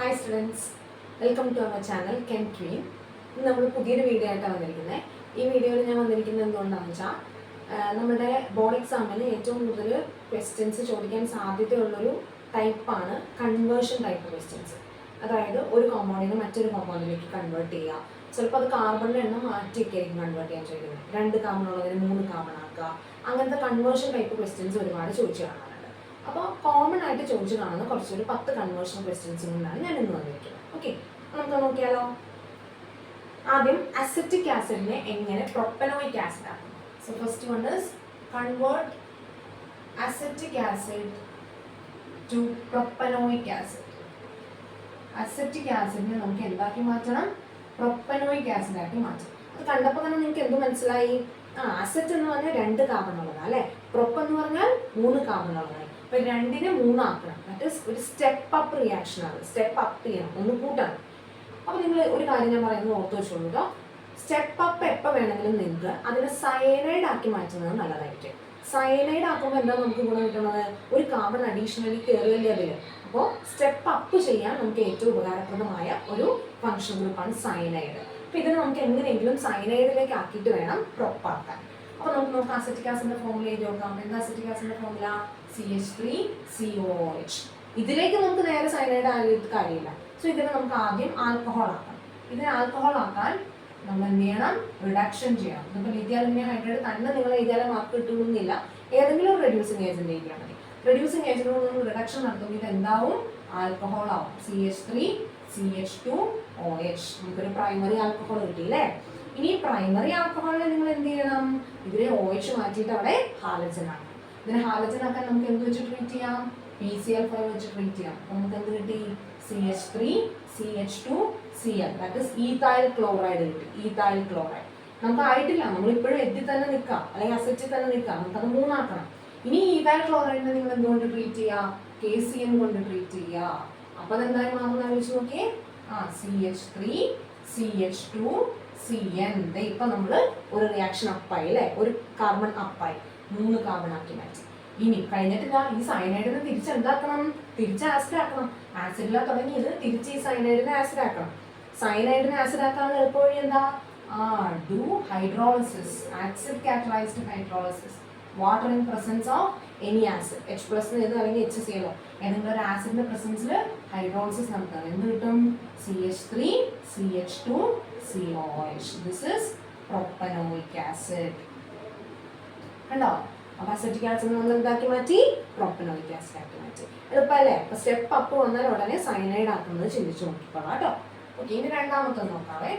Hi students, welcome to our channel chem queen. ഇന്ന് നമ്മൾ പുതിയൊരു വീഡിയോ ആയിട്ടാണ് വന്നിരിക്കുന്നത്. ഈ വീഡിയോയിൽ ഞാൻ വന്നിരിക്കുന്നത് എന്തുകൊണ്ടാണെന്ന് വെച്ചാൽ നമ്മുടെ ബോർഡ് എക്സാമിന് ഏറ്റവും കൂടുതൽ ക്വസ്റ്റ്യൻസ് ചോദിക്കാൻ സാധ്യതയുള്ളൊരു ടൈപ്പാണ് കൺവേർഷൻ ടൈപ്പ് ക്വസ്റ്റ്യൻസ്. അതായത് ഒരു കോമ്പൗണ്ടിന് മറ്റൊരു കോമ്പൗണ്ടിലേക്ക് കൺവേർട്ട് ചെയ്യുക. ചിലപ്പോൾ അത് കാർബണിൻ്റെ എണ്ണം മാറ്റിയൊക്കെയായിരിക്കും കൺവേർട്ട് ചെയ്യാൻ ചോദിക്കുന്നത്. 2 കാർബൺ ഉള്ളതിന് 3 കാർബൺ ആക്കുക. അങ്ങനത്തെ കൺവേർഷൻ ടൈപ്പ് ക്വസ്റ്റ്യൻസ് ഒരുപാട് ചോദിച്ചു കാണാറുണ്ട്. അപ്പോൾ കോമൺ ആയിട്ട് ചോദിച്ചു കാണുന്ന കുറച്ചൊരു 10 കൺവേർഷൻ ക്വസ്റ്റ്യൻസും കൊണ്ടാണ് ഞാൻ ഇന്ന് വന്നിരിക്കുന്നത്. ഓക്കെ, നമുക്ക് നോക്കിയാലോ. ആദ്യം അസറ്റിക് ആസിഡിനെ എങ്ങനെ പ്രൊപ്പനോയിക് ആസിഡ് ആക്കും. So first one is convert acetic acid to propanoic acid. Acetic ആസിഡിനെ നമുക്ക് എന്താക്കി മാറ്റണം? പ്രൊപ്പനോയിക് ആസിഡ് ആക്കി മാറ്റണം. അത് കണ്ടപ്പോൾ തന്നെ നിങ്ങൾക്ക് എന്ത് മനസ്സിലായി? അസറ്റ് എന്ന് പറഞ്ഞാൽ 2 കാർബൺ ഉള്ളതാണ് അല്ലേ. പ്രൊപ്പ് എന്ന് പറഞ്ഞാൽ 3 കാർബൺ ഉള്ളതാണ്. അപ്പൊ 2നെ 3 ആക്കണം. ദാറ്റ് ഈസ് ഒരു സ്റ്റെപ്പ് അപ്പ് റിയാക്ഷൻ ആണ്. സ്റ്റെപ്പ് അപ്പ് ചെയ്യണം, ഒന്ന് കൂട്ടണം. അപ്പൊ നിങ്ങൾ ഒരു കാര്യം ഞാൻ പറയുന്നത് ഓർത്ത് വെച്ചോളൂ. സ്റ്റെപ്പ് അപ്പ് എപ്പോൾ വേണമെങ്കിലും നിങ്ങൾക്ക് അതിനെ സയനൈഡ് ആക്കി മാറ്റുന്നത് നല്ലതായിരിക്കും. സയനൈഡ് ആക്കുമ്പോൾ എന്താ നമുക്ക് ഗുണം കിട്ടുന്നത്? ഒരു കാർബൺ അഡീഷണലി കയറിയല്ലേ അതിൽ. അപ്പോൾ സ്റ്റെപ്പ് അപ്പ് ചെയ്യാൻ നമുക്ക് ഏറ്റവും ഉപകാരപ്രദമായ ഒരു ഫംഗ്ഷൻ ഗ്രൂപ്പാണ് സയനൈഡ്. അപ്പൊ ഇതിനെ നമുക്ക് എങ്ങനെയെങ്കിലും സയനൈഡിലേക്ക് ആക്കിയിട്ട് വേണം പ്രൊപ്പാക്കാൻ. അപ്പൊ നമുക്ക് നോക്കാം അസറ്റിക് ആസിഡിന്റെ ഫോർമുല എഴുതി നോക്കാം. എന്താ അസറ്റിക് ആസിഡിന്റെ ഫോർമുല? CH3COOH. ഇതിലേക്ക് നമുക്ക് നേരെ സയനൈഡ് ആയിട്ട് കാര്യമില്ല. സോ ഇതിനെ നമുക്ക് ആദ്യം ആൽക്കഹോൾ ആക്കാം. ഇതിനെ ആൽക്കഹോൾ ആക്കാൻ നമ്മൾ എന്ത് ചെയ്യണം? റിഡക്ഷൻ ചെയ്യണം. ഇപ്പോൾ ലിഥിയം അലുമിനിയം ഹൈഡ്രേറ്റ് തന്നെ നിങ്ങൾ എഴുതിയാലും മാർക്ക് കിട്ടുന്നില്ല. ഏതെങ്കിലും ഒരു റെഡ്യൂസിങ് ഏജന്റ് എഴുതിയാൽ മതി. റെഡ്യൂസിങ് ഏജന്റിനോട് നമ്മൾ റിഡക്ഷൻ നടത്തുമ്പോൾ ഇത് എന്താവും? ആൽക്കഹോൾ ആവും. CH3CH2OH. നമുക്കൊരു പ്രൈമറി ആൽക്കഹോൾ കിട്ടിയില്ലേ. ഇനി പ്രൈമറി ആൽക്കഹോളിനെ നിങ്ങൾ എന്ത് ചെയ്യണം? ഇതിനെ OH മാറ്റിയിട്ട് അവിടെ ഹാലജൻ ആക്കണം. ഇതിനെ ഹാലജൻ ആക്കാൻ നമുക്ക് എന്ത് വെച്ച് ട്രീറ്റ് ചെയ്യാം? PCl5 വെച്ച് ട്രീറ്റ് ചെയ്യാം. അപ്പോൾ നമുക്ക് എന്ത് കിട്ടി? CH3CH2Cl. That is ethyl chloride കിട്ടി. ഈഥൈൽ ക്ലോറൈഡ് നമുക്ക് ആയിട്ടില്ല. നമ്മൾ ഇപ്പോഴും എത്തി തന്നെ നിൽക്കാം, അല്ലെങ്കിൽ അസറ്റിൽ തന്നെ നിൽക്കാം. നമുക്കത് 3 ആക്കണം. ഇനി ഈഥൈൽ ക്ലോറൈഡിനെ നിങ്ങൾ എന്തുകൊണ്ട് ട്രീറ്റ് ചെയ്യുക? KCN കൊണ്ട് ട്രീറ്റ് ചെയ്യുക. അപ്പൊ അതെന്തായാലും മാറുന്ന ആലോചിച്ച് നോക്കിയേ. CH3CH2CN. ഇപ്പൊ നമ്മള് ഒരു റിയാക്ഷൻ അപ്പായി അല്ലെ, ഒരു കാർബൺ അപ്പായി, 3 കാർബൺ ആക്കി മാറ്റി. ഇനി കഴിഞ്ഞിട്ടില്ല. ഈ സയനൈഡിനെ തിരിച്ച് എന്താക്കണം? തിരിച്ച് ആസിഡ് ആക്കണം. ആസിഡിലാ തുടങ്ങിയത്, തിരിച്ച് ഈ സയനൈഡിനെ ആസിഡ് ആക്കണം. സയനൈഡിനെ ആസിഡ് ആക്കാനുള്ള എളുപ്പവഴി എന്താ? Do hydrolysis, acid catalysed hydrolysis. Water in presence of any acid, H+ അല്ലെങ്കിൽ HCl, ഏതെങ്കിലും ഒരു ആസിഡിന്റെ പ്രസൻസിൽ ഹൈഡ്രോളിസിസ് നടത്തുക. എന്ത് കിട്ടും? CH3CH2COH. This is propanoic acid. കണ്ടോ? അപ്പൊ അസറ്റിക് ആസിഡ് നമ്മൾ എന്താക്കി മാറ്റി? പ്രൊപ്പനോയിക് ആസിഡ് ആക്കി മാറ്റി. എളുപ്പമല്ലേ? അപ്പൊ സ്റ്റെപ്പ് അപ്പ് വന്നാൽ ഉടനെ സയനൈഡ് ആക്കുന്നത് ചിന്തിച്ചു നോക്കിക്കോളാം കേട്ടോ. ഓക്കെ, ഇനി രണ്ടാമത്തത് നോക്കാവേ.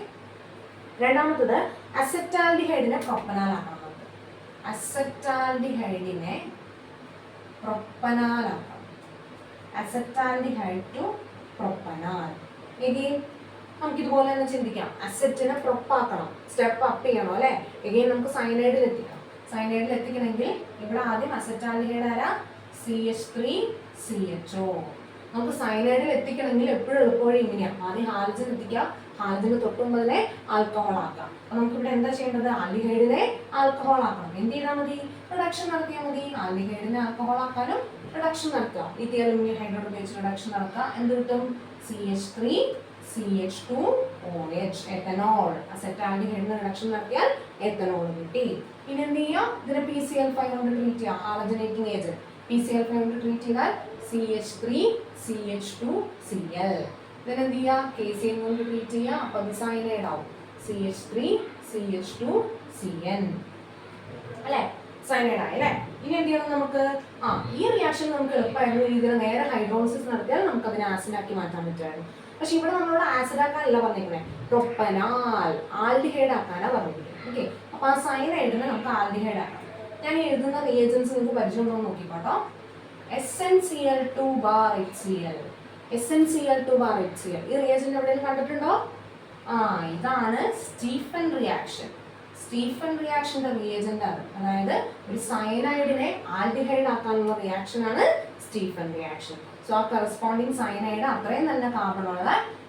രണ്ടാമത്തത് അസറ്റാൽഡിഹൈഡിനെ പ്രൊപ്പനാൽ ആക്കണം. അസറ്റാൽഡിഹൈഡിനെ പ്രൊപ്പനാലാക്കണം. Acetaldehyde to propanal. എഗെയിൻ നമുക്ക് ഇതുപോലെ തന്നെ ചിന്തിക്കാം. അസറ്റിനെ പ്രൊപ്പാക്കണം, സ്റ്റെപ്പ് അപ്പ് ചെയ്യണം അല്ലെ. എഗെയിൻ നമുക്ക് സയനൈഡിൽ എത്തിക്കണം. സയനൈഡിൽ എത്തിക്കണമെങ്കിൽ ഇവിടെ ആദ്യം അസറ്റാൽഡിഹൈഡ് ആരാ? CH3CHO. നമുക്ക് സയനൈഡിൽ എത്തിക്കണമെങ്കിൽ എപ്പോഴും എളുപ്പവഴി ഇങ്ങനെയാണ്. ആദ്യം ഹാലജൻ എത്തിക്കുക, ഹാലജന് തൊട്ടുമ്പതിനെ ആൽക്കഹോൾ ആക്കാം. അപ്പൊ നമുക്ക് ഇവിടെ എന്താ ചെയ്യേണ്ടത്? ആൽഡിഹൈഡിനെ ആൽക്കഹോൾ ആക്കണം. എന്ത് ചെയ്താൽ മതി? റിഡക്ഷൻ നടത്തിയാൽ മതി. ആൽഡിഹൈഡിനെ ആൽക്കഹോൾ ആക്കാനും റിഡക്ഷൻ നടത്തുക. ലിഥിയം അലുമിനിയം ഹൈഡ്രേറ്റ് ഉപയോഗിച്ച് റിഡക്ഷൻ നടത്തുക. എന്ത് കിട്ടും? CH3CH2OH. എത്തനോൾ. അസറ്റാൽഡിഹൈഡിന് റിഡക്ഷൻ നടത്തിയാൽ എത്തനോൾ കിട്ടി. ഇനി എന്ത് ചെയ്യുക? ഇതിനെ PCl5 കൊണ്ട് ട്രീറ്റ് ചെയ്യാം. ഹാലജനേറ്റിംഗ് ഏജന്റ് PCl5 കൊണ്ട് ട്രീറ്റ് ചെയ്താൽ CH3CH2Cl. ഇതിനെന്ത് ചെയ്യുക? KCN കൊണ്ട് ട്രീറ്റ് ചെയ്യുക. അപ്പൊ അത് സയനൈഡ് ആവും. CH3CH2CN അല്ലെ, സയനൈഡ് ആയി അല്ലെ. ഇനി എന്ത് ചെയ്യണം നമുക്ക്? ഈ റിയാക്ഷൻ നമുക്ക് എളുപ്പമായിരുന്നു. ഇതിന് നേരെ ഹൈഡ്രോളിസിസ് നടത്തിയാൽ നമുക്ക് അതിനെ ആസിഡ് ആക്കി മാറ്റാൻ പറ്റുമായിരുന്നു. പക്ഷെ ഇവിടെ നമ്മളോട് ആസിഡ് ആക്കാനല്ല പറഞ്ഞിരിക്കണേ, പ്രൊപ്പനാൽ, ആൽഡിഹൈഡ് ആക്കാനാ പറഞ്ഞിരിക്കുന്നത്. ഓക്കെ, അപ്പൊ ആ സയനൈഡിനെ നമുക്ക് ആൽഡിഹൈഡ് ആക്കാം. ഞാൻ എഴുതുന്ന റിയേജൻസ് നിങ്ങൾക്ക് പരിചയമുണ്ടോ നോക്കിക്കോട്ടോ. SnCl2HCl. SnCl2HCl. ഈ റിയേജന്റ് എവിടെയെങ്കിലും കണ്ടിട്ടുണ്ടോ? ഇതാണ് സ്റ്റീഫൻ റിയാക്ഷൻ. സ്റ്റീഫൻ റിയാക്ഷന്റെ റിയേജന്റ് ആണ്. അതായത് ഒരു സയനൈഡിനെ ആൽഡിഹൈഡ് ആക്കാനുള്ള റിയാക്ഷൻ ആണ് സ്റ്റീഫൻ റിയാക്ഷൻ. സോ ആ കറസ്പോണ്ടിങ് സയനൈഡ് അത്രയും നല്ല കാർബണുള്ള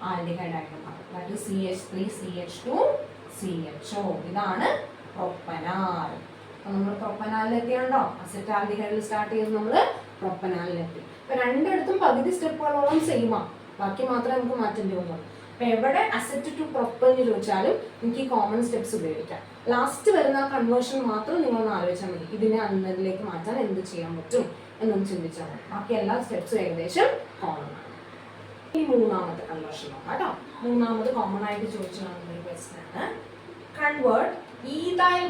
ആൽഡിഹൈഡ് ആയിട്ട് മാറും. അതായത് CH3CH2CHO. ഇതാണ് പ്രൊപ്പനാൽ. അപ്പൊ നമ്മൾ പ്രൊപ്പനാലിലെത്തിയുണ്ടോ? അസറ്റാൽഡിഹൈഡിൽ സ്റ്റാർട്ട് ചെയ്ത് നമ്മൾ പ്രൊപ്പനാലിലെത്തി. അപ്പൊ രണ്ടിടത്തും പകുതി സ്റ്റെപ്പുകളോളം സെയിമാണ്. ബാക്കി മാത്രമേ നമുക്ക് മാറ്റേണ്ടി വന്നുള്ളൂ. അപ്പൊ എവിടെ അസെറ്റ് ടു പ്രൊപ്പൽ എന്ന് ചോദിച്ചാലും നിങ്ങൾക്ക് ഈ കോമൺ സ്റ്റെപ്സ് ഉപയോഗിക്കാം. ലാസ്റ്റ് വരുന്ന കൺവേർഷൻ മാത്രം നിങ്ങളൊന്ന് ആലോചിച്ചാൽ മതി. ഇതിനെ അന്നതിലേക്ക് മാറ്റാൻ എന്ത് ചെയ്യാൻ പറ്റും എന്നൊന്ന് ചിന്തിച്ചാൽ മതി. ബാക്കി എല്ലാ സ്റ്റെപ്സും ഏകദേശം കോമൺ ആണ്. ഈ മൂന്നാമത്തെ കൺവേർഷൻ നോക്കാം കേട്ടോ. മൂന്നാമത് കോമൺ ആയിട്ട് ചോദിച്ചു കാണുന്ന ഒരു ക്വസ്റ്റ്യൻ ആണ് convert ethyl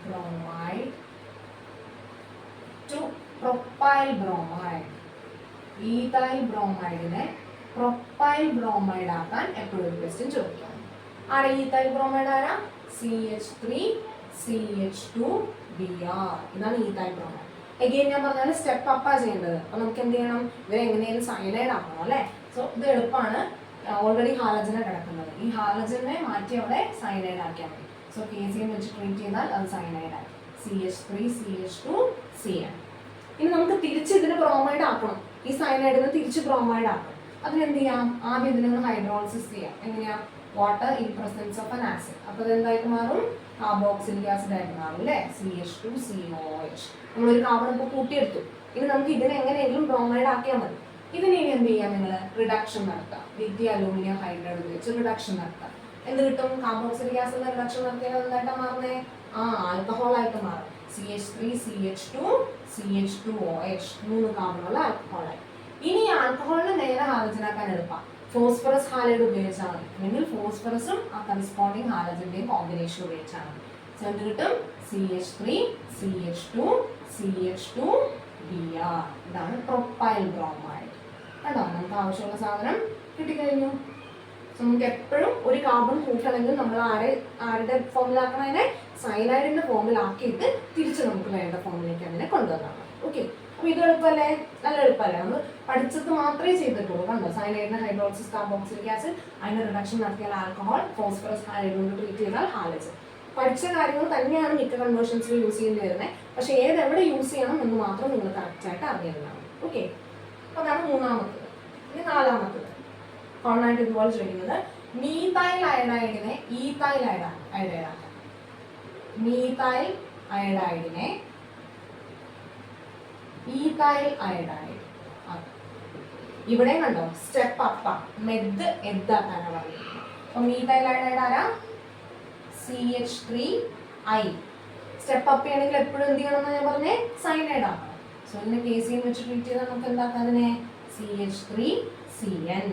bromide to propyl bromide. Ethyl ബ്രോമൈഡിനെ പ്രൊപ്പൈൽ ബ്രോമൈഡ് ആക്കാൻ എപ്പോഴും ഒരു ക്വസ്റ്റ്യൻ ചോദിക്കാം. ആരാ ഈഥൈൽ ബ്രോമൈഡ്? ആരാ? CH3CH2Br. ഇതാണ് ഈഥൈൽ ബ്രോമൈഡ്. എഗെയിൻ ഞാൻ പറഞ്ഞാൽ സ്റ്റെപ്പ് അപ്പാ ചെയ്യേണ്ടത്. അപ്പൊ നമുക്ക് എന്ത് ചെയ്യണം? ഇവരെ എങ്ങനെയാലും സയനൈഡ് ആക്കണം അല്ലേ? സോ ഇത് എളുപ്പമാണ്. ഓൾറെഡി ഹാലജനെ കിടക്കുന്നത്. ഈ ഹാലജനെ മാറ്റി അവിടെ സയനൈഡ് ആക്കിയാൽ മതി. സോ KCl വെച്ച് ട്രീറ്റ് ചെയ്താൽ അത് സയനൈഡ് ആയി. CH3CH2Cl. ഇനി നമുക്ക് തിരിച്ച് ഇതിന് ബ്രോമൈഡ് ആക്കണം. ഈ സയനൈഡിന് തിരിച്ച് ബ്രോമൈഡ് ആക്കണം. അതിനെന്ത് ചെയ്യാം? ആദ്യം ഇതിനൊന്ന് ഹൈഡ്രോളിസിസ് ചെയ്യാം. എങ്ങനെയാ? Water in presence of an acid. അപ്പൊ ഇതെന്തായിട്ട് മാറും? കാർബോക്സിലിക് ആസിഡ് ആയിട്ട് മാറും അല്ലേ? CH2COH. നമ്മളൊരു കാർബൺ ഇപ്പോൾ കൂട്ടിയെടുത്തു. ഇനി നമുക്ക് ഇതിനെ എങ്ങനെയെങ്കിലും ബ്രോമൈഡ് ആക്കിയാൽ മതി. ഇതിനെ ഇനി എന്ത് ചെയ്യാം? നിങ്ങൾ റിഡക്ഷൻ നടത്താം. ലിഥിയം അലൂമിനിയം ഹൈഡ്രൈഡ് ഉപയോഗിച്ച് റിഡക്ഷൻ നടത്താം. എന്ത് കിട്ടും? കാർബോക്സിലിക് ആസിഡ് റിഡക്ഷൻ നടത്തിയാൽ എന്തായിട്ടാ മാറുന്നേ? ആൽക്കഹോൾ ആയിട്ട് മാറും. CH3CH2CH2OH 3 കാർബണുള്ള ആൽക്കഹോളായി. ഇനി ആൽക്കഹോളിനെ നേരെ ഹാലജനാക്കാൻ എളുപ്പം. ഫോസ്ഫറസ് ഹാലൈഡ് ഉപയോഗിച്ചാൽ മതി. അല്ലെങ്കിൽ ഫോസ്ഫറസും ആ കറസ്പോണ്ടിങ് ഹാലജന്റെയും കോമ്പിനേഷൻ ഉപയോഗിച്ചാൽ മതി. സോ എന്ത് കിട്ടും? CH3CH2CH2Br. ഇതാണ് പ്രൊപ്പൈൽ ബ്രോമൈഡ്. കണ്ടോ? നമുക്ക് ആവശ്യമുള്ള സാധനം കിട്ടിക്കഴിഞ്ഞു. സോ നമുക്ക് എപ്പോഴും ഒരു കാർബൺ കൂട്ടണമെങ്കിൽ നമ്മൾ ആരുടെ ഫോമിലാക്കണതിനെ സയനൈഡിന്റെ ഫോമിലാക്കിയിട്ട് തിരിച്ച് നമുക്ക് വേണ്ട ഫോമിലേക്ക് അതിനെ കൊണ്ടുവരണം. ഓക്കെ, അപ്പൊ ഇത് എളുപ്പമല്ലേ? നല്ല എളുപ്പമല്ലേ? നമ്മൾ പഠിച്ചത് മാത്രമേ ചെയ്തിട്ടുള്ളൂ. കണ്ടോ? സയനൈഡിന് ഹൈഡ്രോളിസിസ് കാർബോക്സിലിക് ആസിഡ്, അതിന് റിഡക്ഷൻ നടത്തിയാൽ ആൽക്കഹോൾ, ഫോസ്ഫറസ് ഹാലൈഡ് കൊണ്ട് ട്രീറ്റ് ചെയ്താൽ ഹാലജൻ. പഠിച്ച കാര്യങ്ങൾ തന്നെയാണ് മിക്ക കൺവേർഷൻസിൽ യൂസ് ചെയ്യേണ്ടി വരുന്നത്. പക്ഷെ ഏതെവിടെ യൂസ് ചെയ്യണം എന്ന് മാത്രം നിങ്ങൾ കറക്റ്റായിട്ട് അറിഞ്ഞിരുന്നതാണ്. ഓക്കെ, അപ്പൊ അതാണ് മൂന്നാമത്തത്. ഇനി നാലാമത്തത് കോമണായിട്ട് ഇതുപോലെ ചോദിക്കുന്നത് മീഥൈൽ അയഡൈഡിനെ ഈഥൈൽ അയഡൈഡാക്കാം. മീഥൈൽ അയഡൈഡിനെ ഈഥൈൽ അയഡൈഡ്. ഇവിടെ കണ്ടോ? സ്റ്റെപ്പ് അപ്പ മെഡ് എദ്ദാക്കാനാണ് പറയുന്നത്. അപ്പൊ മീഥൈൽ അയഡൈഡ് ആരാ? CH3I. സ്റ്റെപ്പ് അപ്പ് ചെയ്യണമെങ്കിൽ എപ്പോഴും എന്ത് ചെയ്യണം എന്ന് ഞാൻ പറഞ്ഞേ? സയനൈഡ് ആക്കണം. സോ ഇതിനെ KCl വെച്ച് ട്രീറ്റ് ചെയ്താൽ നമുക്ക് എന്താക്കാം? അതിനെ CH3Cn.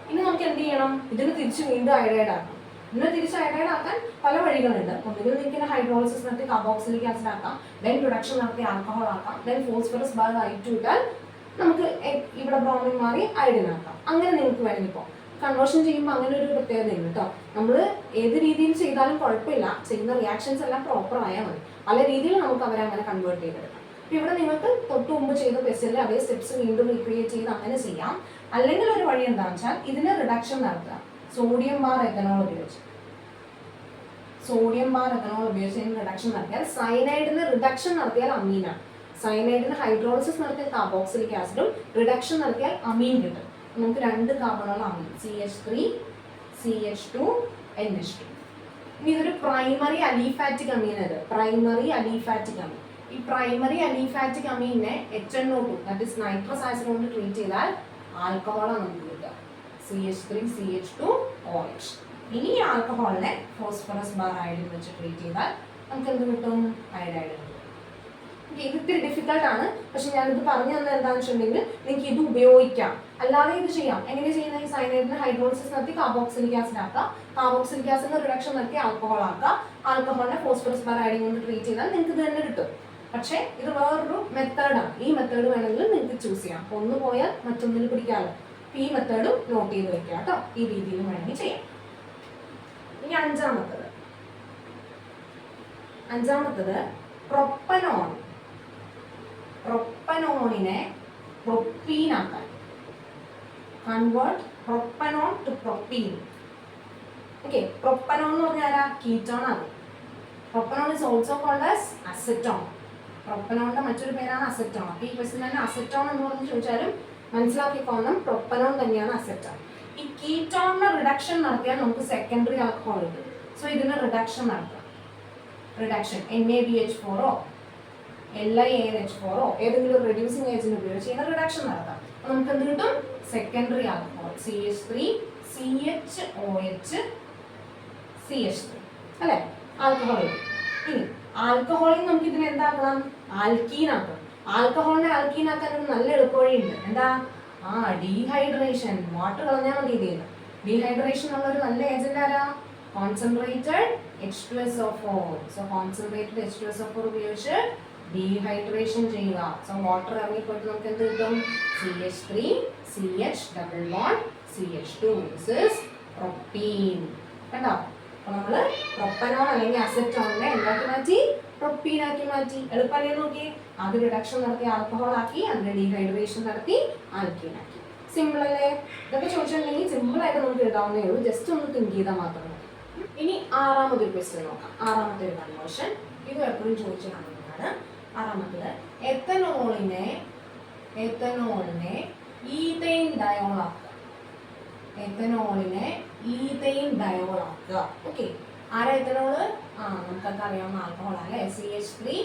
ഇനി നമുക്ക് എന്ത് ചെയ്യണം? ഇതിന് തിരിച്ച് വീണ്ടും അയഡൈഡ് ആക്കണം. ഇതിനെ തിരിച്ച് അയഡൈഡ് ആക്കാൻ പല വഴികളുണ്ട്. ഒന്നുകിൽ നിങ്ങൾക്ക് ഹൈഡ്രോളിസിസ് നടത്തി കാർബോക്സിലിക് ആസിഡ് ആക്കാം, ദെൻ റിഡക്ഷൻ നടത്തി ആൽക്കഹോൾ ആക്കാം, ദെൻ ഫോസ്ഫറസ് ബാർ I2 ഇട്ടാൽ നമുക്ക് ഇവിടെ ബ്രോമിൻ മാറി അയഡിൻ ആക്കാം. അങ്ങനെ നിങ്ങൾക്ക് വേണമെങ്കിൽ ഇപ്പോൾ കൺവേർഷൻ ചെയ്യുമ്പോൾ അങ്ങനെ ഒരു പ്രത്യേകത ഉണ്ട് കേട്ടോ. നമ്മൾ ഏത് രീതിയിൽ ചെയ്താലും കുഴപ്പമില്ല, ചെയ്യുന്ന റിയാക്ഷൻസ് എല്ലാം പ്രോപ്പർ ആയാൽ മതി. പല രീതിയിൽ നമുക്ക് അവരെ അങ്ങനെ കൺവേർട്ട് ചെയ്തെടുക്കാം. അപ്പോൾ ഇവിടെ നിങ്ങൾക്ക് തൊട്ട് മുമ്പ് ചെയ്ത ക്വസ്റ്റ്യനിൽ അതേ സ്റ്റെപ്സ് വീണ്ടും റീക്രിയേറ്റ് ചെയ്ത് അങ്ങനെ ചെയ്യാം. അല്ലെങ്കിൽ ഒരു വഴി എന്താണെന്ന് വെച്ചാൽ ഇതിന് റിഡക്ഷൻ നടത്തുക. സോഡിയം ബാർ എഥനോൾ ഉപയോഗിച്ച് റിഡക്ഷൻ നടത്തിയാൽ സയനൈഡിന് റിഡക്ഷൻ നടത്തിയാൽ അമീനാണ്. സയനൈഡിന് ഹൈഡ്രോളിസിസ് നടത്തിയാൽ കാർബോക്സിലിക് ആസിഡും റിഡക്ഷൻ നടത്തിയാൽ അമീൻ കിട്ടും. നമുക്ക് 2 കാർബണുള്ള അമീൻ CH3CH2NH2. ഇനി ഇതൊരു പ്രൈമറി അലിഫാറ്റിക് അമീൻ. ഈ പ്രൈമറി അലിഫാറ്റിക് അമീനെ HNO2 that is nitrous acid കൊണ്ട് ട്രീറ്റ് ചെയ്താൽ ആൽക്കഹോളാണ് നമുക്ക് കിട്ടുക. CH3CH2OH. ഇനി ഈ ആൽക്കഹോളിനെ ഫോസ്ഫറസ് ബാർ അയഡിൻ വെച്ച് ട്രീറ്റ് ചെയ്താൽ നമുക്ക് എന്ത് കിട്ടും? അയഡൈഡ് കിട്ടും. ഇത് ഇത്തിരി ഡിഫിക്കൽട്ടാണ്, പക്ഷെ ഞാനിത് പറഞ്ഞു തന്നെ എന്താണെന്ന് വെച്ചിട്ടുണ്ടെങ്കിൽ നിങ്ങൾക്ക് ഇത് ഉപയോഗിക്കാം, അല്ലാതെ ഇത് ചെയ്യാം. എങ്ങനെ ചെയ്യുന്നത്? ഈ സയനൈഡിന് ഹൈഡ്രോളിസിസ് നടത്തി കാർബോക്സിലിക് ആസിഡ് ആക്കുക, കാർബോക്സിലിക് ആസിഡിന് റിഡക്ഷൻ നടത്തി ആൽക്കഹോൾ ആക്കുക, ആൽക്കഹോളിനെ ഫോസ്ഫറസ് ബാർ അയഡിൻ കൊണ്ട് ട്രീറ്റ് ചെയ്താൽ നിങ്ങൾക്ക് ഇത് തന്നെ കിട്ടും. പക്ഷേ ഇത് വേറൊരു മെത്തേഡാണ്. ഈ മെത്തേഡ് വേണമെങ്കിൽ നിങ്ങൾക്ക് ചൂസ് ചെയ്യാം. ഒന്ന് പോയാൽ മറ്റൊന്നിൽ പിടിക്കാമല്ലോ. ഈ മെത്തേഡും നോട്ട് ചെയ്ത് വെക്കുക കേട്ടോ. ഈ രീതിയിലും വേണമെങ്കിൽ ചെയ്യാം. ഇനി അഞ്ചാമത്തത് പ്രൊപ്പനോണിനെ പ്രൊപ്പീൻ ആക്കാൻ. Convert propanone to propene. Okay, propanone എന്ന് പറഞ്ഞാൽ കീറ്റോൺ ആണ്. Propanone is also called as acetone. പ്രൊപ്പനോണിന്റെ മറ്റൊരു പേരാണ് അസെറ്റോൺ. അപ്പോൾ ഈ ക്വസ്റ്റ്യൻ തന്നെ അസെറ്റോൺ എന്ന് പറഞ്ഞ് ചോദിച്ചാലും മനസ്സിലാക്കിക്കോണം, പ്രൊപ്പനോൺ തന്നെയാണ് അസെറ്റോൺ. ഈ കീറ്റോണിന് റിഡക്ഷൻ നടത്തിയാൽ നമുക്ക് സെക്കൻഡറി ആൽക്കഹോൾ കിട്ടും. സോ ഇതിന് റിഡക്ഷൻ നടത്താം. റിഡക്ഷൻ NaBH4 LiANH4 ഏതെങ്കിലും റെഡ്യൂസിങ് ഏജന്റ് ഉപയോഗിച്ച് ഇതിന് റിഡക്ഷൻ നടത്താം. നമുക്ക് എന്ത് കിട്ടും? Secondary alcohol CH3 CHOH CH3 അല്ലെ? ആൽക്കഹോൾ. ഇനി ആൽക്കഹോളിൽ നമുക്ക് ഇതിനെ എന്താക്കണം? ആൽക്കീൻ ആക്കണം. ആൽക്കഹോളിനെ ആൽക്കീൻ ആക്കാൻ ഒരു നല്ല എളുപ്പവഴിയുണ്ട്. എന്താ? ഡീഹൈഡ്രേഷൻ. വാട്ടർ കളഞ്ഞാൽ മതി ഇതിന്. ഡീഹൈഡ്രേഷൻ ഉള്ള ഒരു നല്ല ഏജന്റ് ആരാ? Concentrated H2SO4. So concentrated H2SO4 ഉപയോഗിച്ച് ഡീഹൈഡ്രേഷൻ ചെയ്യുക. സോ വാട്ടർ ഇറങ്ങിപ്പോയിട്ട് നമുക്ക് എന്ത് കിട്ടും? CH3 CH double bond CH2. This is propene. കണ്ടോ? അപ്പൊ നമ്മള് പ്രൊപ്പനോൾ അല്ലെങ്കിൽ അസറ്റോണിനെ എന്താക്കി മാറ്റി? പ്രൊപ്പീൻ ആക്കി മാറ്റി. എളുപ്പമല്ലേ? നോക്കി, അത് റിഡക്ഷൻ നടത്തി ആൽക്കഹോൾ ആക്കി, അതിന്റെ ഡീഹൈഡ്രേഷൻ നടത്തി ആൽക്കീൻ ആക്കി. സിമ്പിൾ അല്ലേ? ഇതൊക്കെ ചോദിച്ചിട്ടുണ്ടെങ്കിൽ സിമ്പിൾ ആയിട്ട് നമുക്ക് എഴുതാവുന്നേ ഉള്ളൂ. ജസ്റ്റ് ഒന്ന് തിങ്ക് ചെയ്താൽ മാത്രം മതി. ഇനി ആറാമതൊരു ക്വസ്റ്റ്യൻ നോക്കാം. ആറാമത്തെ ഒരു കൺവേർഷൻ. ഇത് എപ്പോഴും ചോദിച്ചു കാണുന്നതാണ്. ആറാമത്തത് എത്തനോളിനെ ഈഥെയ്ൻ ഡയോൾ ആക്കുക. എത്തനോളിനെ ഈഥെയ്ൻ ഡയോൾ ആക്കുക. ഓക്കെ, ആരാ എത്തനോള്? നമുക്കൊക്കെ അറിയാവുന്ന ആൽക്കഹോൾ അല്ലേ? CH3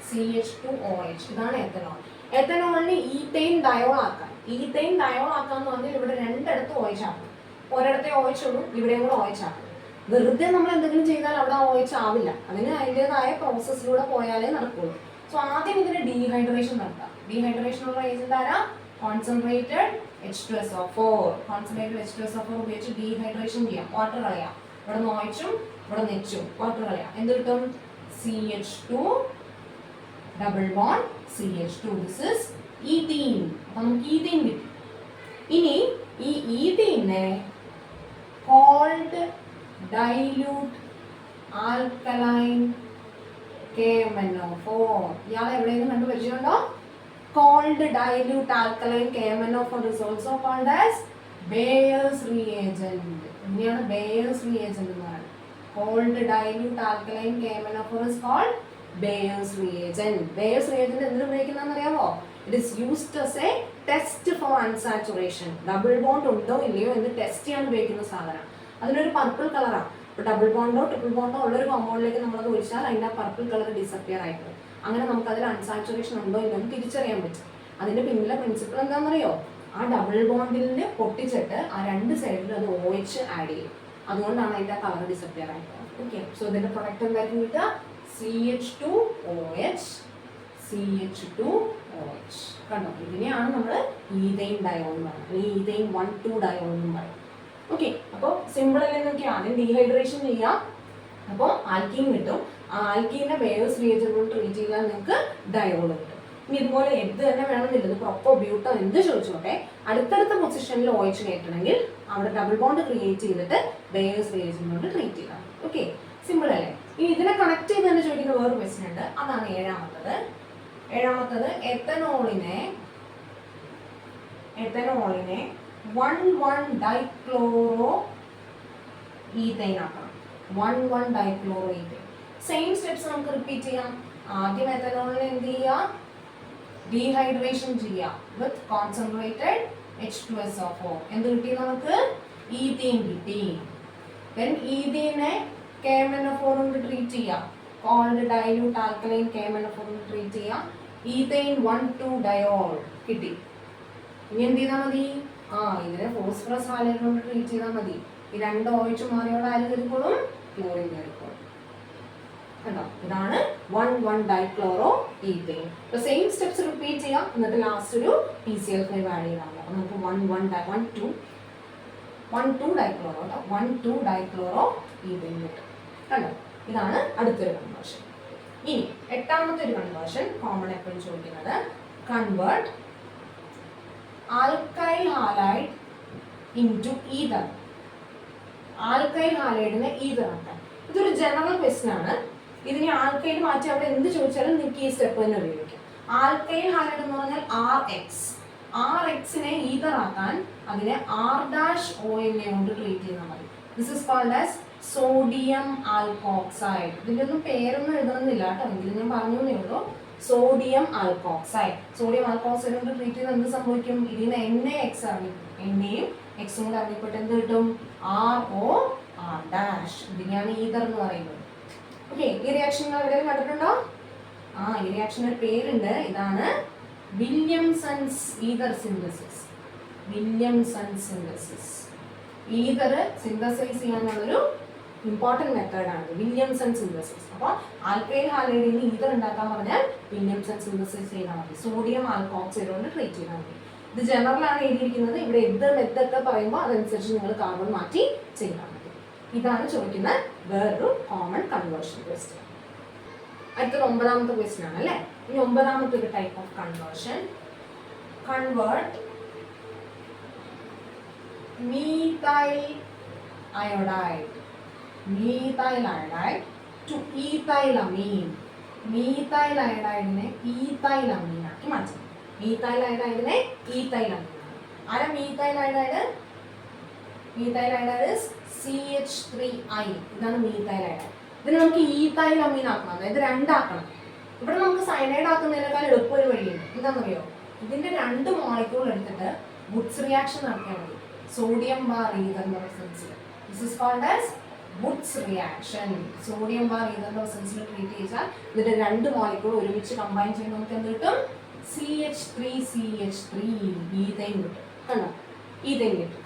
CH2OH. ഇതാണ് എത്തനോൾ. എത്തനോളിനെ ഈഥെയ്ൻ ഡയോൾ ആക്കാൻ. ഈഥെയ്ൻ ഡയോൾ ആക്കാന്ന് പറഞ്ഞാൽ ഇവിടെ രണ്ടിടത്ത് OH ആക്കണം. ഒരിടത്തെ OH ഉള്ളൂ, ഇവിടെയും കൂടെ OH ആക്കണം. വെറുതെ നമ്മൾ എന്തെങ്കിലും ചെയ്താൽ അവിടെ OH ആവില്ല. അതിന് അതിൻ്റെതായ പ്രോസസ്സിലൂടെ പോയാലേ നടക്കുള്ളൂ. സോ ആദ്യം ഇതിന് ഡീഹൈഡ്രേഷൻ നടത്താം. ഡീഹൈഡ്രേഷൻ ഉള്ള ഏജന്റ് ആരാ? Concentrated H2SO4. കോൺസെൻട്രേറ്റഡ് H2SO4 ഉപയോഗിച്ച് ഡീഹൈഡ്രേഷൻ ചെയ്യാം. വാട്ടർ കളയാം. ഇവിടെ നിന്ന് OHഉം ഇവിടെ നെച്ചും വാട്ടർ കളയാം. എന്ത് കിട്ടും? CH2 double bond CH2. This is ethene. അപ്പൊ നമുക്ക് ഈഥീൻ കിട്ടി. ഇനി ഈ ഈഥീനെ കോൾഡ് ഡൈല്യൂട്ട് ആൽക്കലൈൻ KMnO4. ഇയാളെ എവിടെയെങ്കിലും കണ്ടു പരിചയമുണ്ടോ? Cold dilute alkaline KMnO4 is also called as Bayer's reagent. ഇങ്ങനെയാണ് Bayer's reagent എന്ന് പറയുന്നത്. Cold dilute alkaline KMnO4 is called Bayer's reagent. Bayer's reagent എന്തിനു ഉപയോഗിക്കുന്നതെന്ന് അറിയാമോ? It is used as a test for unsaturation. Double bond ഉണ്ടോ ഇല്ലയോ എന്ന് test ചെയ്യാൻ ഉപയോഗിക്കുന്ന സാധനം. അതിനൊരു പർപ്പിൾ കളറാണ്. ഇപ്പോൾ ഡബിൾ ബോണ്ടോ ട്രിപ്പിൾ ബോണ്ടോ ഉള്ളൊരു കോമ്പൗണ്ടിലേക്ക് നമ്മളത് ഒഴിച്ചാൽ അതിൻ്റെ പർപ്പിൾ കളർ ഡിസപ്പിയർ ആയിട്ട് അങ്ങനെ നമുക്ക് അതിൽ അൺസാച്ചുറേഷൻ ഉണ്ടോ ഇല്ലയോ എന്ന് തിരിച്ചറിയാൻ പറ്റും. അതിൻ്റെ പിന്നിലെ പ്രിൻസിപ്പിൾ എന്താണെന്നറിയോ? ആ ഡബിൾ ബോണ്ടിൽ പൊട്ടിച്ചിട്ട് ആ രണ്ട് സൈഡിൽ അത് OH ആഡ് ചെയ്യും. അതുകൊണ്ടാണ് അതിൻ്റെ കളർ ഡിസപ്പിയർ ആയിട്ട്. ഓക്കെ, സോ ഇതിൻ്റെ പ്രൊഡക്റ്റ് എന്തായിരിക്കും കിട്ടുക? CH2OH CH2OH. കണ്ടോ? ഇതിനെയാണ് നമ്മൾ ഈഥെയ്ൻ ഡയോൾ എന്ന് പറയുന്നത്. ഈഥെയ്ൻ 1,2 ഡയോൾ എന്നും പറയും. ഓക്കെ, അപ്പോൾ സിമ്പിൾ അല്ലേ? നോക്കി, ആദ്യം ഡീഹൈഡ്രേഷൻ ചെയ്യാം. അപ്പോൾ ആൽക്കീൻ കിട്ടും. ആൽക്കീനെ ബേയേഴ്സ് റിയേജന്റ് കൊണ്ട് ട്രീറ്റ് ചെയ്താൽ നിങ്ങൾക്ക് ഡയോൾ കിട്ടും. ഇനി ഇതുപോലെ എന്ത് തന്നെ വേണമെന്നില്ല, ഇത് പ്രൊപ്പോ ബ്യൂട്ടോ എന്ത് ചോദിച്ചോട്ടെ, അടുത്തടുത്ത പൊസിഷനിൽ OH കയറ്റണമെങ്കിൽ അവിടെ ഡബിൾ ബോണ്ട് ക്രിയേറ്റ് ചെയ്തിട്ട് ബേയേഴ്സ് റിയേജന്റ് കൊണ്ട് ട്രീറ്റ് ചെയ്താൽ. ഓക്കെ, സിമ്പിൾ അല്ലേ? ഇനി ഇതിനെ കണക്ട് ചെയ്ത് തന്നെ ചോദിക്കുന്ന വേറൊരു ക്വസ്റ്റ്യൻ ഉണ്ട്. അതാണ് ഏഴാമത്തത്. എത്തനോളിനെ 1,1 ഡൈക്ലോറോ ഈഥെയ്ൻ ആക്കണം. 1,1 ഡൈക്ലോറോ ഈഥെയ്ൻ. സെയിം സ്റ്റെപ്സ് നമുക്ക് റിപ്പീറ്റ് ചെയ്യാം. ആദ്യം എത്തനോളിനെ എന്ത് ചെയ്യുക? ഡീഹൈഡ്രേഷൻ ചെയ്യുക വിത്ത് കോൺസെൻട്രേറ്റഡ് H2SO4. എന്ത് കിട്ടി നമുക്ക്? ഈഥെയ്ൻ കിട്ടി. ദെൻ ഈഥെയ്നെ KMnO4 കൊണ്ട് ട്രീറ്റ് ചെയ്യാം. കോൾഡ് ഡൈല്യൂട്ട് ആൽക്കലൈൻ KMnO4 കൊണ്ട് ട്രീറ്റ് ചെയ്യാം. ഈഥെയ്ൻ 1,2 ഡയോൾ കിട്ടി. ഇനി എന്ത് ചെയ്താൽ മതി? ഇതിനെ ഫോസ്ഫറസ് ഹാലൈഡ് കൊണ്ട് ട്രീറ്റ് ചെയ്താൽ മതി. ഈ രണ്ട് OH മാറിയോടെ ആര് കയറിക്കോളും? ക്ലോറിൻ കയറിക്കോളും. കണ്ടോ? ഇതാണ് 1,1 ഡൈക്ലോറോ ഈഥെയ്ൻ. അപ്പോൾ സെയിം സ്റ്റെപ്സ് റിപ്പീറ്റ് ചെയ്യാം. എന്നിട്ട് ലാസ്റ്റ് ഒരു PCl5 ആഡ് ചെയ്താൽ മതി. അപ്പോൾ നമുക്ക് 1,2 ഡൈക്ലോറോ 1,2 ഡൈക്ലോറോ ഈഥെയ്ൻ കിട്ടും. കണ്ടോ? ഇതാണ് അടുത്തൊരു കൺവേർഷൻ. ഇനി എട്ടാമത്തെ ഒരു കൺവേർഷൻ കോമൺ എപ്പോഴും ചോദിക്കുന്നത്, convert alkyl halide into ether. Alkyl ഹാലൈഡിനെ ഈഥർ ആക്കാൻ. ഇതൊരു ജനറൽ ക്വസ്റ്റ്യൻ ആണ്. ഇതിനെ ആൽക്കൈൽ മാറ്റി അവിടെ എന്ത് ചോദിച്ചാലും നിങ്ങൾക്ക് ഈ സ്റ്റെപ്പ് തന്നെ ഉപയോഗിക്കാം. ആൽക്കൈൽ ഹാലൈഡ് എന്ന് പറഞ്ഞാൽ RXനെ ഈഥർ ആക്കാൻ അതിനെ R-ONA കൊണ്ട് ട്രീറ്റ് ചെയ്താൽ മതി. This is called as sodium alkoxide. ഇതിൻ്റെ ഒന്നും പേരൊന്നും എഴുതണമെന്നില്ല കേട്ടോ, എങ്കിലും ഞാൻ പറഞ്ഞു എന്നേ ഉള്ളൂ. Sodium alkoxide. സോഡിയം ആൽക്കോക്സൈഡ് കൊണ്ട് ട്രീറ്റ് ചെയ്ത് എന്ത് സംഭവിക്കും? ഇതിന് NaX ഇറങ്ങിപ്പോകും. എണ്ണയും എക്സും കൂടെ ഇറങ്ങിപ്പോയിട്ട് എന്ത് കിട്ടും? ROR-. ഇതിനെയാണ് ഈഥർ എന്ന് പറയുന്നത്. ഓക്കെ, ഈ റിയാക്ഷൻ നിങ്ങൾ എവിടെയും കണ്ടിട്ടുണ്ടോ? ഈ റിയാക്ഷന് ഒരു പേരുണ്ട്. ഇതാണ് Williamson's ether synthesis. Williamson synthesis. Ether synthesise ചെയ്യാനുള്ളൊരു ഇമ്പോർട്ടൻറ്റ് മെത്തേഡാണ് വില്യംസൺ സിന്തസിസ്. അപ്പോൾ ആൽക്കൈൽ ഹാലൈഡിൽ നിന്ന് ഈതർ ഉണ്ടാക്കാൻ പറഞ്ഞാൽ വില്യംസൺ സിന്തസിസ് ചെയ്താൽ മതി. സോഡിയം ആൽക്കോക്സൈഡ് കൊണ്ട് ട്രീറ്റ് ചെയ്താൽ മതി. ഇത് ജനറലാണ് എഴുതിയിരിക്കുന്നത്. ഇവിടെ മെത്തൊക്കെ പറയുമ്പോൾ അതനുസരിച്ച് നിങ്ങൾ കാർബൺ മാറ്റി ചെയ്താൽ മതി. ഇതാണ് ചോദിക്കുന്ന വേറൊരു കോമൺ കൺവേർഷൻ ക്വസ്റ്റ്യൻ. അടുത്തത് 9ാമത്തെ ക്വസ്റ്റ്യൻ ആണ് അല്ലേ. ഇനി 9ാമത്തെ ഒരു type of conversion, convert methyl iodide to ethylamine. methyl iodide ethylamine ആക്കി മാറ്റണം. methyl iodide ethylamine. ആരാ methyl iodide? methyl iodide is CH3I. ഇതാണ് methyl iodide. ഇതിനെ നമുക്ക് ethylamine ആക്കണം, അതായത് 2 ആക്കണം. ഇവിടെ നമുക്ക് സയനൈഡ് ആക്കുന്നതിനേക്കാൾ എളുപ്പമൊരു വഴിയുണ്ട്. എന്താണെന്നറിയോ? ഇതിന്റെ 2 മോളിക്യൂൾ എടുത്തിട്ട് വുഡ്സ് റിയാക്ഷൻ നടത്തിയാൽ മതി. സോഡിയം ബാർ ഈതറിന്റെ പ്രസൻസിൽ. This is called as Wurtz reaction. Sodium bar ഈതറിന്റെ പ്രസൻസിൽ ട്രീറ്റ് ചെയ്താൽ ഇതിന്റെ 2 മോളിക്യൂൾ ഒരുമിച്ച് കമ്പൈൻ ചെയ്യുമ്പോൾ നമുക്ക് എന്ത് കിട്ടും? CH3 ഈതൈൻ കിട്ടും. കണ്ടോ? ഈതൈൻ കിട്ടും.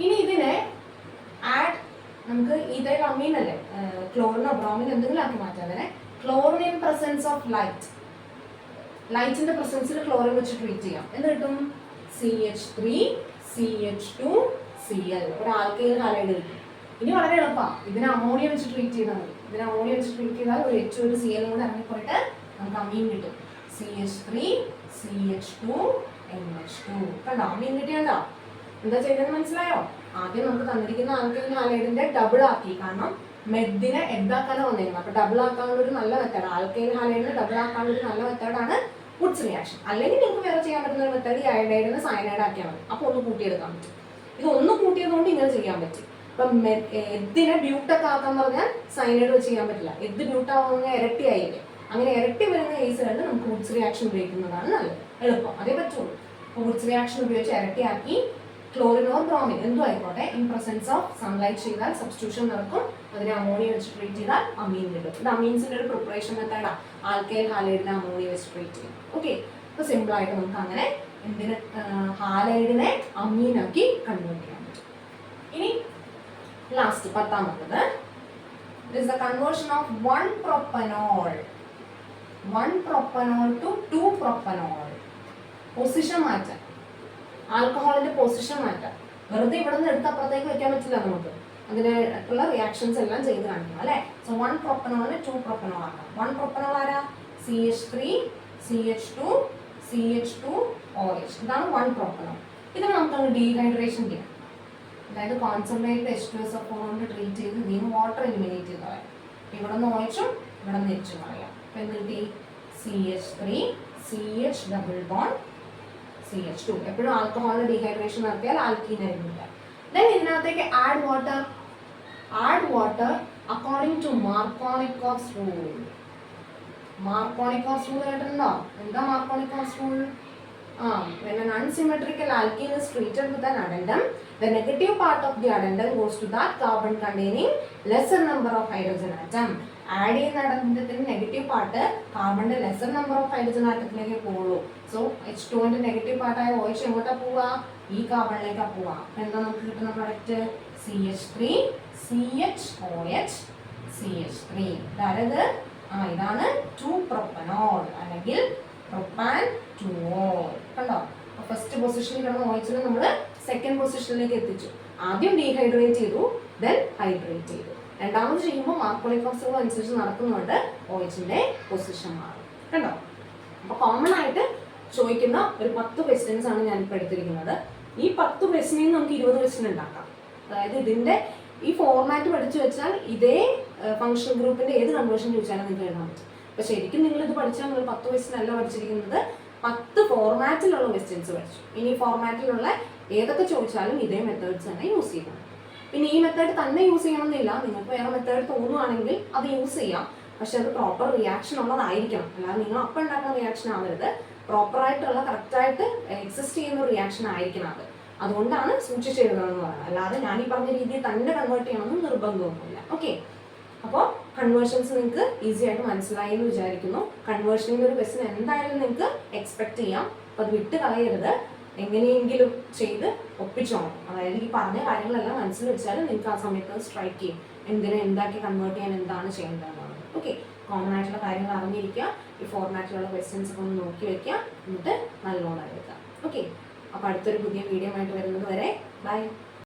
ഇനി ഇതിനെ ആഡ് നമുക്ക് ഈതൈൽ അമീൻ അല്ലേ, ക്ലോറിനോ ബ്രോമിൻ എന്തെങ്കിലും ആക്കി മാറ്റാം. അതിനെ ക്ലോറിൻ ഇൻ പ്രസൻസ് ഓഫ് ലൈറ്റിന്റെ പ്രസൻസിൽ ക്ലോറിൻ വെച്ച് ട്രീറ്റ് ചെയ്യാം. എന്ത് കിട്ടും? CH3 CH2 Cl. ഒരു ആൽക്കൈൽ ഹാലൈഡ് കിട്ടും. ഇനി വളരെ എളുപ്പമാണ്. ഇതിനെ അമോണിയ വെച്ച് ട്രീറ്റ് ചെയ്താൽ മതി. ഇതിനെ അമോണിയ വെച്ച് ട്രീറ്റ് ചെയ്താൽ ഒരു H ഒരു Cl കൂടെ ഇറങ്ങിപ്പോയിട്ട് നമുക്ക് അമീൻ കിട്ടും. CH3 CH2 NH2. കണ്ടോ? അമീൻ കിട്ടിയല്ലോ. എന്താ ചെയ്തതെന്ന് മനസ്സിലായോ? ആദ്യം നമുക്ക് തന്നിരിക്കുന്ന ആൽക്കൈൽ ഹാലൈഡിന്റെ ഡബിൾ ആക്കി. കാരണം മെഡിനെ എഗ്ഗാക്കാനോ വന്നിരുന്നു. അപ്പൊ ഡബിൾ ആക്കാനുള്ള ഒരു നല്ല മെത്തേഡ്, ആൽക്കൈൽ ഹാലൈഡിനെ ഡബിൾ ആക്കാനുള്ള ഒരു നല്ല മെത്തേഡാണ് വുഡ്സ് റിയാക്ഷൻ. അല്ലെങ്കിൽ നിങ്ങൾക്ക് വേറെ ചെയ്യാൻ പറ്റുന്ന ഒരു മെത്തേഡ് ഈ അയഡൈഡിനെ സയനൈഡ് ആക്കിയാൽ മതി. അപ്പോൾ ഒന്ന് കൂട്ടിയെടുക്കാൻ പറ്റും. ഇത് ഒന്ന് കൂട്ടിയതുകൊണ്ട് ഇങ്ങനെ ചെയ്യാൻ പറ്റും. ഇപ്പം എദ്ദിനെ ബ്യൂട്ടൊക്കെ ആക്കാൻ പറഞ്ഞാൽ സയനൈഡ് വെച്ച് ചെയ്യാൻ പറ്റില്ല. എദ്ദ് ബ്യൂട്ടാവുന്ന ഇരട്ടി ആയിരിക്കും. അങ്ങനെ ഇരട്ടി വരുന്ന കേസുകളിൽ നമുക്ക് വുഡ്സ് റിയാക്ഷൻ ഉപയോഗിക്കുന്നതാണ് നല്ലത്, എളുപ്പം. അതേ പറ്റുള്ളൂ. അപ്പോൾ വുഡ്സ് റിയാക്ഷൻ ഉപയോഗിച്ച് ഇരട്ടിയാക്കി ക്ലോറിൻ ഓർ ബ്രോമിൻ എന്തോ ആയിക്കോട്ടെ ഇൻ പ്രസൻസ് ഓഫ് സൺലൈറ്റ് ചെയ്താൽ സബ്സ്റ്റിറ്റ്യൂഷൻ നടക്കും. അതിനെ അമോണിയ വെച്ച് ട്രീറ്റ് ചെയ്താൽ അമീൻ കിട്ടും. ഇത് അമീൻസിന്റെ ഒരു പ്രിപ്പറേഷൻ മെത്തേഡാണ്. ആൽക്കൈൽ ഹാലൈഡിനെ അമോണിയ വെച്ച് ട്രീറ്റ് ചെയ്യും. ഓക്കെ, അപ്പോൾ സിമ്പിൾ ആയിട്ട് നമുക്ക് അങ്ങനെ എന്തിന് ഹാലൈഡിനെ അമീനാക്കി കൺവേർട്ട് ചെയ്യാൻ പറ്റും. ഇനി ലാസ്റ്റ് 10ാമത്തത് is the conversion of 1 propanol to 2 propanol. Position മാറ്റാം, ആൽക്കഹോളിന്റെ പൊസിഷൻ മാറ്റാം. വെറുതെ ഇവിടെ നിന്ന് എടുത്ത് അപ്പുറത്തേക്ക് വെക്കാൻ പറ്റില്ല. നമുക്ക് അതിനുള്ള റിയാക്ഷൻസ് എല്ലാം ചെയ്ത് കാണിക്കണം അല്ലേ. സോ 1 propanol 2 propanol ആക്കാം. 1 propanol ആരാ? CH3 CH2 CH2OH. ഇതാണ് 1 propanol. ഇത് നമുക്ക് ഡീഹൈഡ്രേഷൻ ചെയ്യാം. അതായത് കോൺസെൻട്രേറ്റഡ് H2SO4 കൊണ്ട് ട്രീറ്റ് ചെയ്ത് ഇതിന് വാട്ടർ എലിമിനേറ്റ് ചെയ്ത് കളയാം. ഇവിടെ നിന്ന് OHും ഇവിടെ നിന്ന് H കളയാം. അപ്പം എന്ത് കിട്ടി? CH3 CH double bond CH2. എപ്പോഴും ആൽക്കഹോളിന്റെ ഡീഹൈഡ്രേഷൻ നടത്തിയാൽ ആൽക്കീൻ ആയിരിക്കില്ല. ദെൻ ഇതിനകത്തേക്ക് add water according to Markovnikov's rule. Markovnikov's rule കേട്ടിട്ടുണ്ടോ? എന്താ Markovnikov's rule? When an unsymmetrical alkene is treated with an addendum, the negative part of the addendum goes to that carbon containing lesser number of hydrogen atom. Add ചെയ്യുന്ന അഡൻഡത്തിന്റെ negative part കാർബണിന്റെ lesser number of hydrogen ആറ്റത്തിലേക്ക് പോകുള്ളൂ. So H2ന്റെ negative പാർട്ടായ OH എങ്ങോട്ടാ പോവുക? ഈ കാർബണിലേക്കാ പോവുക. എന്താ നമുക്ക് കിട്ടുന്ന പ്രൊഡക്റ്റ്? CH3 CHOH CH3. അതായത് ഇതാണ് 2 propanol അല്ലെങ്കിൽ പ്രൊപ്പാൻ 2ol. കണ്ടോ? ഫസ്റ്റ് പൊസിഷനിൽ കിടന്ന OHനെ നമ്മൾ സെക്കൻഡ് പൊസിഷനിലേക്ക് എത്തിച്ചു. ആദ്യം ഡീഹൈഡ്രേറ്റ് ചെയ്തു, ദെൻ ഹൈഡ്രേറ്റ് ചെയ്തു. രണ്ടാമത് ചെയ്യുമ്പോൾ മാർക്കോണിക്കോസ് റൂൾ അനുസരിച്ച് നടക്കുന്നുണ്ട് OHന്റെ പൊസിഷൻ മാറും. കണ്ടോ? അപ്പോൾ കോമൺ ആയിട്ട് ചോദിക്കുന്ന ഒരു 10 ക്വസ്റ്റ്യൻസ് ആണ് ഞാനിപ്പോൾ എടുത്തിരിക്കുന്നത്. ഈ 10 ക്വസ്റ്റ്യനിൽ നമുക്ക് 20 ക്വസ്റ്റ്യൻ ഉണ്ടാക്കാം. അതായത് ഇതിന്റെ ഈ ഫോർമാറ്റ് പഠിച്ചു വെച്ചാൽ ഇതേ ഫംഗ്ഷൻ ഗ്രൂപ്പിന്റെ ഏത് കൺവേർഷൻ ചോദിച്ചാലും നിങ്ങൾക്ക് എഴുതാൻ പറ്റും. അപ്പൊ ശരിക്കും നിങ്ങൾ ഇത് പഠിച്ചാൽ നിങ്ങൾ 10 ക്വസ്റ്റ്യൻ അല്ല പഠിച്ചിരിക്കുന്നത്, 10 ഫോർമാറ്റിലുള്ള ക്വസ്റ്റ്യൻസ് പഠിച്ചു. ഇനി ഫോർമാറ്റിലുള്ള ഏതൊക്കെ ചോദിച്ചാലും ഇതേ മെത്തേഡ്സ് തന്നെ യൂസ് ചെയ്യണം. പിന്നെ ഈ മെത്തേഡ് തന്നെ യൂസ് ചെയ്യണമെന്നില്ല, നിങ്ങൾക്ക് വേറെ മെത്തേഡ് തോന്നുവാണെങ്കിൽ അത് യൂസ് ചെയ്യാം. പക്ഷെ അത് പ്രോപ്പർ റിയാക്ഷൻ ഉള്ളതായിരിക്കണം. അല്ലാതെ നിങ്ങൾ അപ്പം ഉണ്ടാക്കുന്ന റിയാക്ഷൻ ആവരുത്, പ്രോപ്പറായിട്ടുള്ള കറക്റ്റായിട്ട് എക്സിസ്റ്റ് ചെയ്യുന്ന ഒരു റിയാക്ഷൻ ആയിരിക്കണം അത്. അതുകൊണ്ടാണ് സൂക്ഷിച്ച് എഴുതണമെന്ന് പറയുന്നത്. അല്ലാതെ ഞാൻ ഈ പറഞ്ഞ രീതിയിൽ തന്നെ കൺവേർട്ട് ചെയ്യണമെന്ന് നിർബന്ധമൊന്നുമില്ല. ഓക്കെ, അപ്പോൾ കൺവേർഷൻസ് നിങ്ങൾക്ക് ഈസി ആയിട്ട് മനസ്സിലായി എന്ന് വിചാരിക്കുന്നു. കൺവേർഷനിൽ ഒരു ക്വസ്റ്റ്യൻ എന്തായാലും നിങ്ങൾക്ക് എക്സ്പെക്ട് ചെയ്യാം. അപ്പോൾ അത് വിട്ട് കളയരുത്. എങ്ങനെയെങ്കിലും ചെയ്ത് ഒപ്പിച്ചോണം. അതായത് ഈ പറഞ്ഞ കാര്യങ്ങളെല്ലാം മനസ്സിൽ വെച്ചാൽ നിങ്ങൾക്ക് ആ സമയത്ത് സ്ട്രൈക്ക് ചെയ്യും എന്തിനെ എന്താക്കി കൺവേർട്ട് ചെയ്യാൻ എന്താണ് ചെയ്യേണ്ടതെന്നുള്ളത്. ഓക്കെ, കോമൺ ആയിട്ടുള്ള കാര്യങ്ങൾ അറിഞ്ഞിരിക്കുക, ഈ ഫോർമാറ്റിലുള്ള ക്വസ്റ്റ്യൻസ് ഒക്കെ ഒന്ന് നോക്കി വെക്കുക, എന്നിട്ട് നല്ലോണം എടുക്കുക. ഓക്കെ, അപ്പോൾ അടുത്തൊരു പുതിയ വീഡിയോ ആയിട്ട് വരുന്നത് വരെ ബൈ.